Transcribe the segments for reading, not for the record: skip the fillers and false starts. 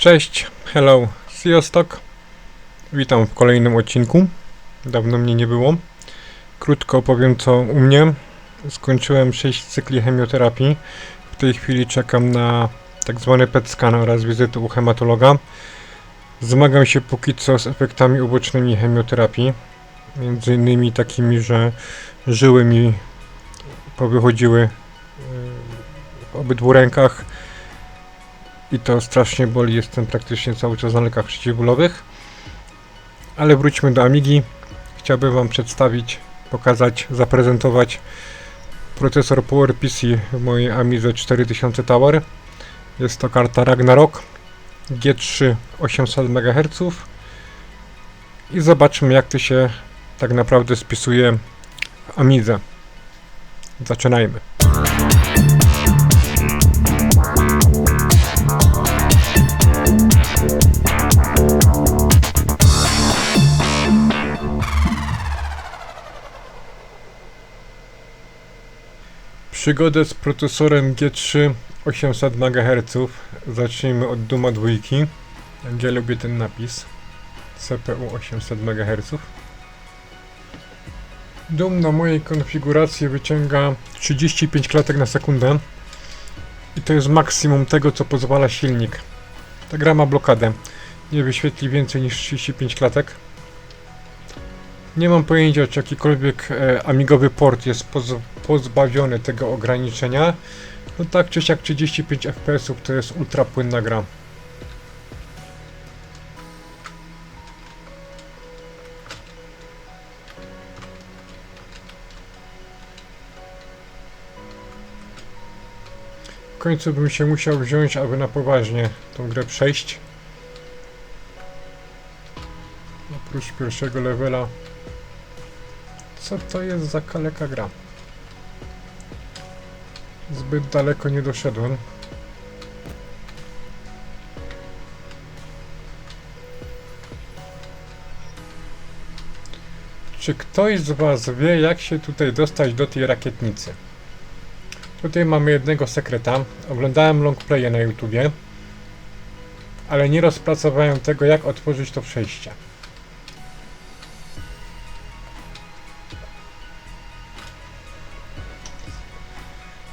Cześć, hello, Siostok. Witam w kolejnym odcinku. Dawno mnie nie było. Krótko opowiem co u mnie. Skończyłem 6 cykli chemioterapii. W tej chwili czekam na tak zwany PET scan oraz wizytę u hematologa. Zmagam się póki co z efektami ubocznymi chemioterapii. Między innymi takimi, że żyły mi powychodziły w obydwu rękach. I to strasznie boli, jestem praktycznie cały czas na lekach przeciwbólowych. Ale wróćmy do Amigi. Chciałbym Wam przedstawić, pokazać, zaprezentować procesor PowerPC w mojej Amidze 4000 Tower. Jest to karta Ragnarok G3 800 MHz. I zobaczmy, jak to się tak naprawdę spisuje w Amidze. Zaczynajmy. Przygodę z procesorem G3 800 MHz. Zacznijmy od Duma 2. Ja lubię ten napis. CPU 800 MHz. Doom na mojej konfiguracji wyciąga 35 klatek na sekundę. I to jest maksimum tego, co pozwala silnik. Ta gra ma blokadę. Nie wyświetli więcej niż 35 klatek. Nie mam pojęcia, czy jakikolwiek amigowy port jest pozbawiony tego ograniczenia. No tak czy siak 35 fps to jest ultra płynna gra. W końcu bym się musiał wziąć, aby na poważnie tą grę przejść. Oprócz pierwszego levela. Co to jest za kaleka gra? Zbyt daleko nie doszedłem. Czy ktoś z Was wie, jak się tutaj dostać do tej rakietnicy? Tutaj mamy jednego sekreta. Oglądałem longplaye na YouTubie, ale nie rozpracowałem tego, jak otworzyć to przejście.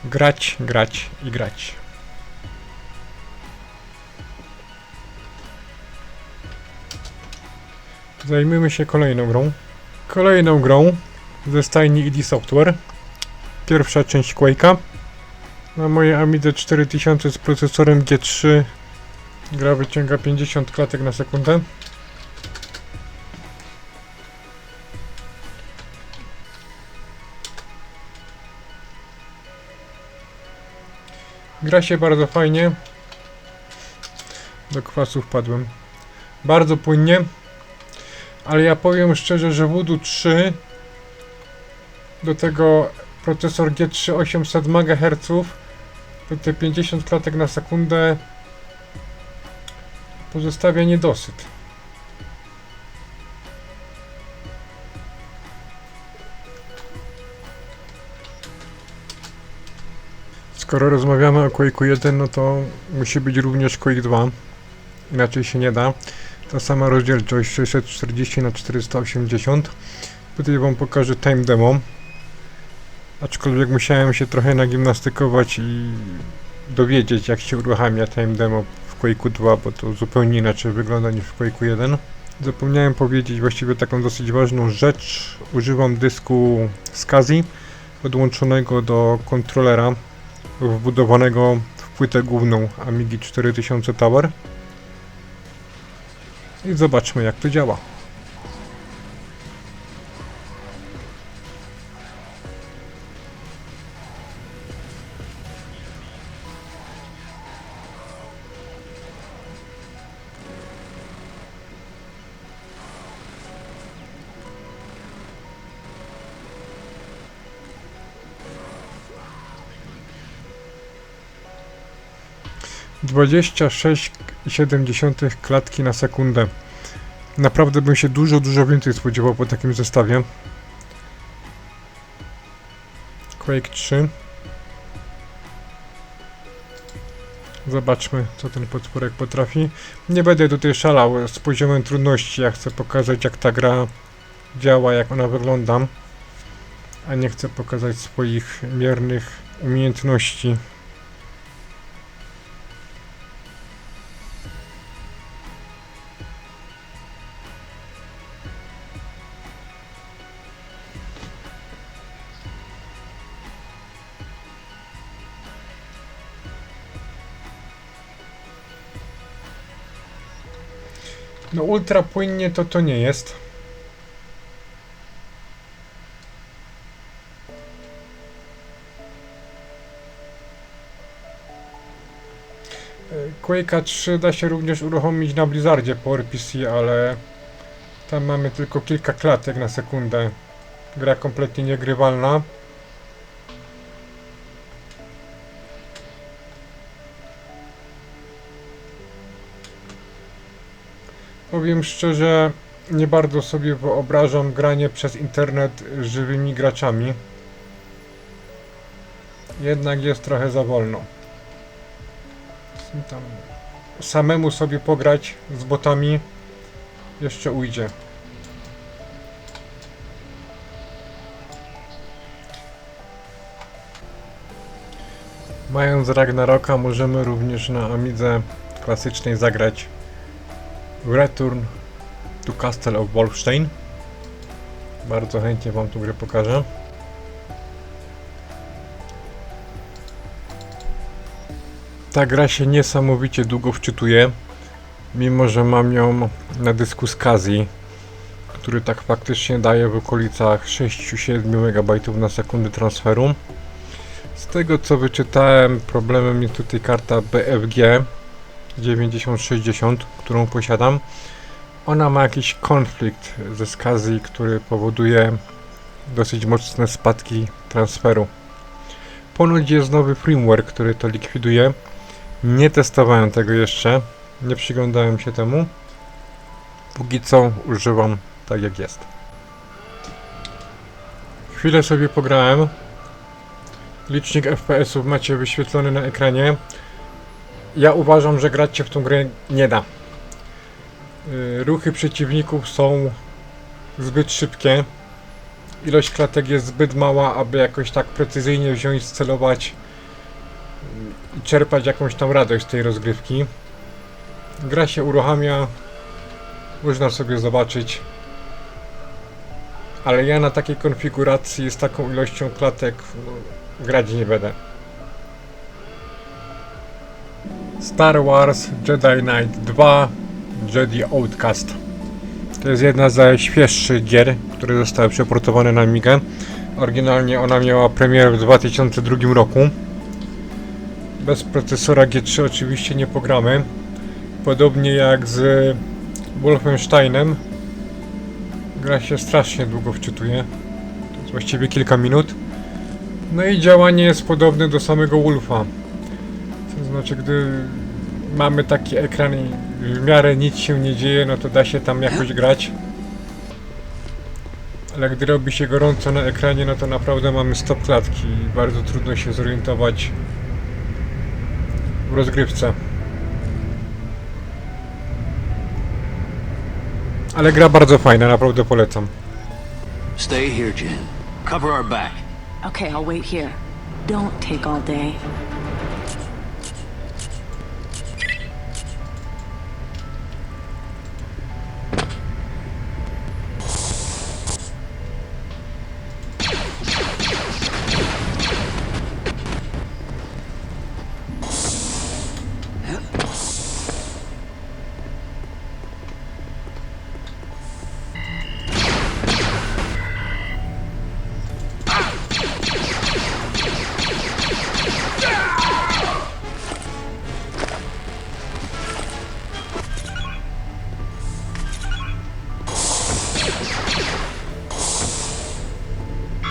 Grać, grać i grać. Zajmijmy się kolejną grą. Kolejną grą ze stajni ID Software. Pierwsza część Quake'a. Na mojej Amidze 4000 z procesorem G3 gra wyciąga 50 klatek na sekundę. Gra się bardzo fajnie. Do kwasu wpadłem. Bardzo płynnie. Ale ja powiem szczerze, że Voodoo 3 do tego procesor G3 800 MHz to te 50 klatek na sekundę pozostawia niedosyt. Skoro rozmawiamy o Quake'u 1, no to musi być również Quake 2. Inaczej się nie da. Ta sama rozdzielczość 640 na 480. Tutaj Wam pokażę time demo. Aczkolwiek musiałem się trochę nagimnastykować i dowiedzieć, jak się uruchamia time demo w Quake'u 2, bo to zupełnie inaczej wygląda niż w Quake'u 1. Zapomniałem powiedzieć właściwie taką dosyć ważną rzecz. Używam dysku SCSI podłączonego do kontrolera wbudowanego w płytę główną Amigi 4000 Tower. I zobaczmy, jak to działa. Dwadzieścia 26,7 klatki na sekundę. Naprawdę bym się dużo więcej spodziewał po takim zestawie. Quake 3. Zobaczmy, co ten potworek potrafi. Nie będę tutaj szalał z poziomem trudności. Ja chcę pokazać, jak ta gra działa, jak ona wygląda, a nie chcę pokazać swoich miernych umiejętności. No ultra płynnie to nie jest. Quake'a 3 da się również uruchomić na Blizzardzie po RPC, ale tam mamy tylko kilka klatek na sekundę. Gra kompletnie niegrywalna. Powiem szczerze, nie bardzo sobie wyobrażam granie przez internet z żywymi graczami. Jednak jest trochę za wolno. Tam samemu sobie pograć z botami jeszcze ujdzie. Mając Ragnaroka, możemy również na Amidze klasycznej zagrać Return to Castle of Wolfenstein. Bardzo chętnie wam tę grę pokażę. Ta gra się niesamowicie długo wczytuje, mimo że mam ją na dysku SCSI, który tak faktycznie daje w okolicach 6-7 MB na sekundę transferu. Z tego co wyczytałem, problemem jest tutaj karta BFG 9060, którą posiadam. Ona ma jakiś konflikt ze SCSI, który powoduje dosyć mocne spadki transferu. Ponoć jest nowy firmware, który to likwiduje. Nie testowałem tego jeszcze, nie przyglądałem się temu. Póki co używam tak jak jest. Chwilę sobie pograłem. Licznik FPS-ów macie wyświetlony na ekranie. Ja uważam, że grać się w tą grę nie da. Ruchy przeciwników są zbyt szybkie. Ilość klatek jest zbyt mała, aby jakoś tak precyzyjnie wziąć, scelować i czerpać jakąś tam radość z tej rozgrywki. Gra się uruchamia, można sobie zobaczyć, ale ja na takiej konfiguracji z taką ilością klatek grać nie będę. Star Wars Jedi Knight 2 Jedi Outcast. To jest jedna ze świeższych gier, które zostały przeportowane na Amigę. Oryginalnie ona miała premierę w 2002 roku. Bez procesora G3 oczywiście nie pogramy. Podobnie jak z Wolfensteinem. Gra się strasznie długo wczytuje. To jest właściwie kilka minut. No i działanie jest podobne do samego Wolfa. To znaczy, gdy mamy taki ekran i w miarę nic się nie dzieje, no to da się tam jakoś grać. Ale gdy robi się gorąco na ekranie, no to naprawdę mamy stop klatki i bardzo trudno się zorientować w rozgrywce. Ale gra bardzo fajna, naprawdę polecam. Stay here, Jen. Cover our back. Okay, I'll wait here. Don't take all day.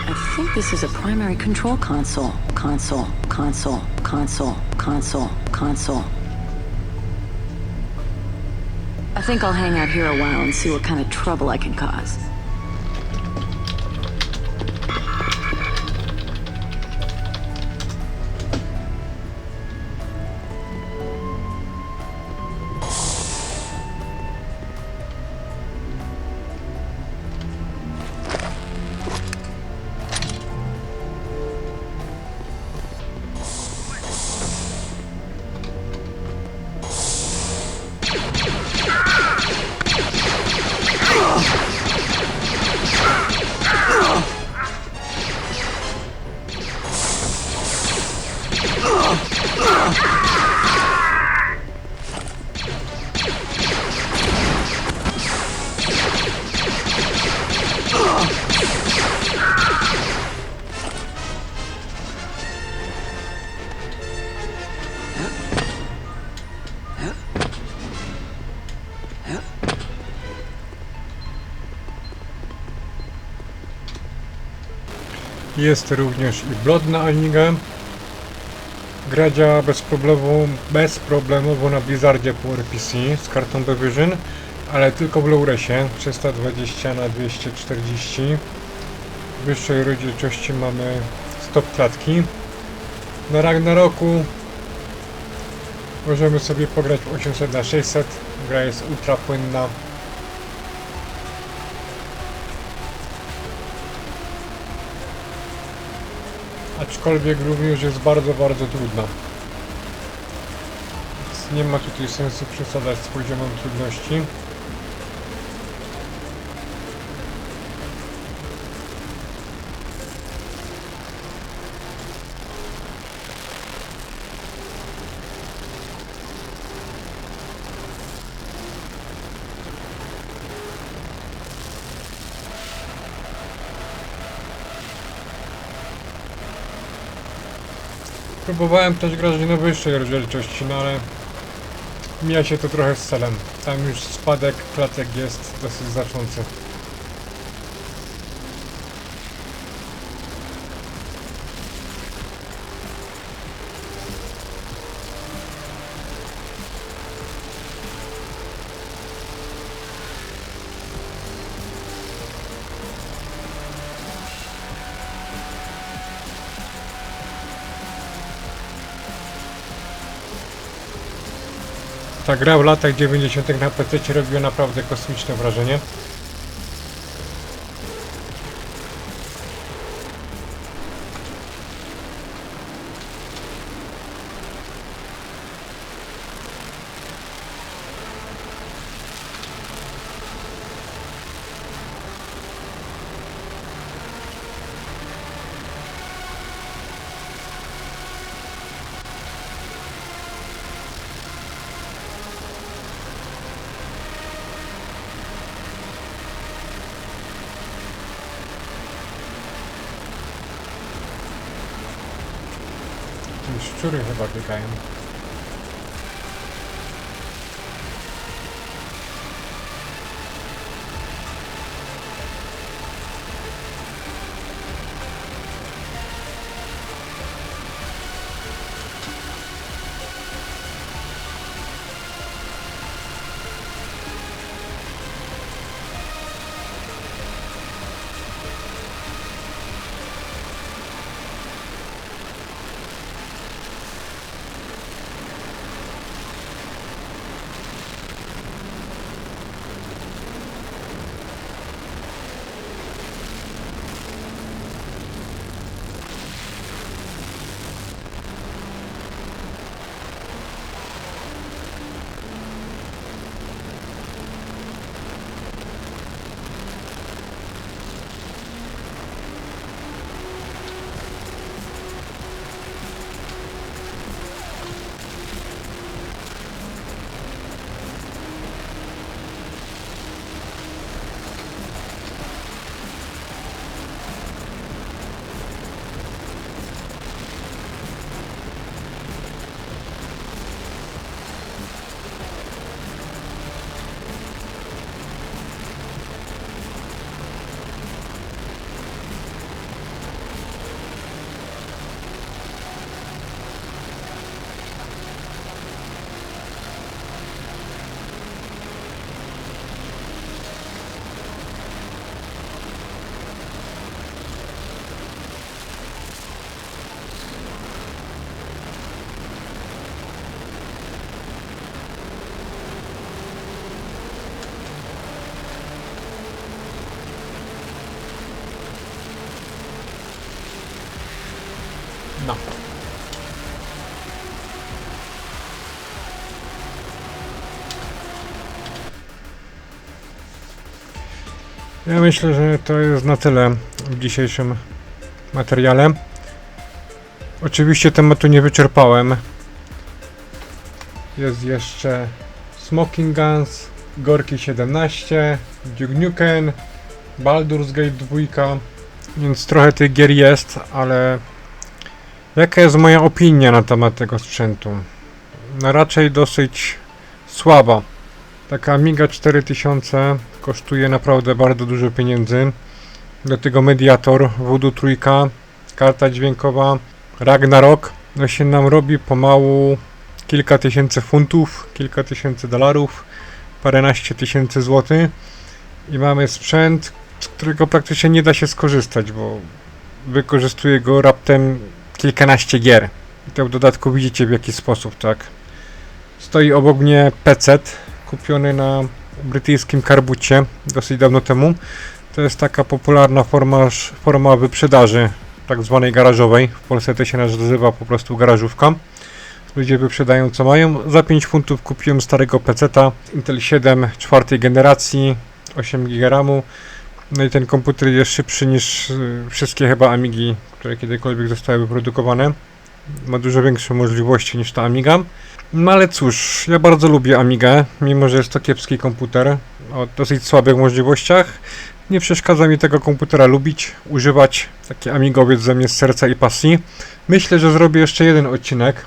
I think this is a primary control console. Console. I think I'll hang out here a while and see what kind of trouble I can cause. Jest również i Blood na Amigę. Gra działa bezproblemowo na Blizzardzie PowerPC z kartą Bevision, ale tylko w low-resie 320 na 240. W wyższej rozdzielczości mamy stop klatki. Na Ragnaroku możemy sobie pograć w 800 na 600. Gra jest ultra płynna. Aczkolwiek również jest bardzo trudna. Więc nie ma tutaj sensu przesadzać z poziomem trudności. Próbowałem też grać na wyższej rozdzielczości, no ale mija się to trochę z celem. Tam już spadek klatek jest dosyć znaczący. Ta gra w latach 90. na PC robiła naprawdę kosmiczne wrażenie. Szczury chyba biegają. No. Ja myślę, że to jest na tyle w dzisiejszym materiale. Oczywiście tematu nie wyczerpałem. Jest jeszcze Smoking Guns, Gorki 17, Duke Nukem, Baldur's Gate 2, więc trochę tych gier jest, ale jaka jest moja opinia na temat tego sprzętu? No raczej dosyć słaba. Taka Amiga 4000 kosztuje naprawdę bardzo dużo pieniędzy. Do tego Mediator Voodoo 3 karta dźwiękowa Ragnarok. No się nam robi pomału kilka tysięcy funtów, kilka tysięcy dolarów, paręnaście tysięcy złotych i mamy sprzęt, z którego praktycznie nie da się skorzystać, bo wykorzystuje go raptem kilkanaście gier. I to w dodatku widzicie w jaki sposób, tak? Stoi obok mnie PC kupiony na brytyjskim Carbucie dosyć dawno temu. To jest taka popularna forma wyprzedaży tak zwanej garażowej. W Polsce to się nazywa po prostu garażówka. Ludzie wyprzedają co mają. Za 5 funtów kupiłem starego PC-ta Intel 7 czwartej generacji, 8 GB RAM-u. No i ten komputer jest szybszy niż wszystkie chyba Amigi, które kiedykolwiek zostały wyprodukowane. Ma dużo większe możliwości niż ta Amiga. No ale cóż, ja bardzo lubię Amigę, mimo że jest to kiepski komputer o dosyć słabych możliwościach. Nie przeszkadza mi tego komputera lubić, używać. Taki amigowiec ze mnie z serca i pasji. Myślę, że zrobię jeszcze jeden odcinek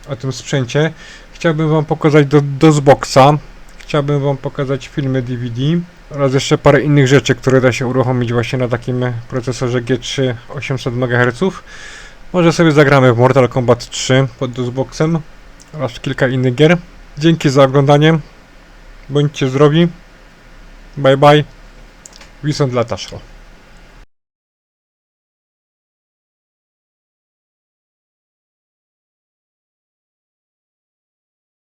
o tym sprzęcie. Chciałbym wam pokazać DOSBoxa. Chciałbym wam pokazać filmy DVD oraz jeszcze parę innych rzeczy, które da się uruchomić właśnie na takim procesorze G3 800 MHz. Może sobie zagramy w Mortal Kombat 3 pod DOSBoxem oraz w kilka innych gier. Dzięki za oglądanie. Bądźcie zdrowi. Bye bye. Wisont dla Taszro.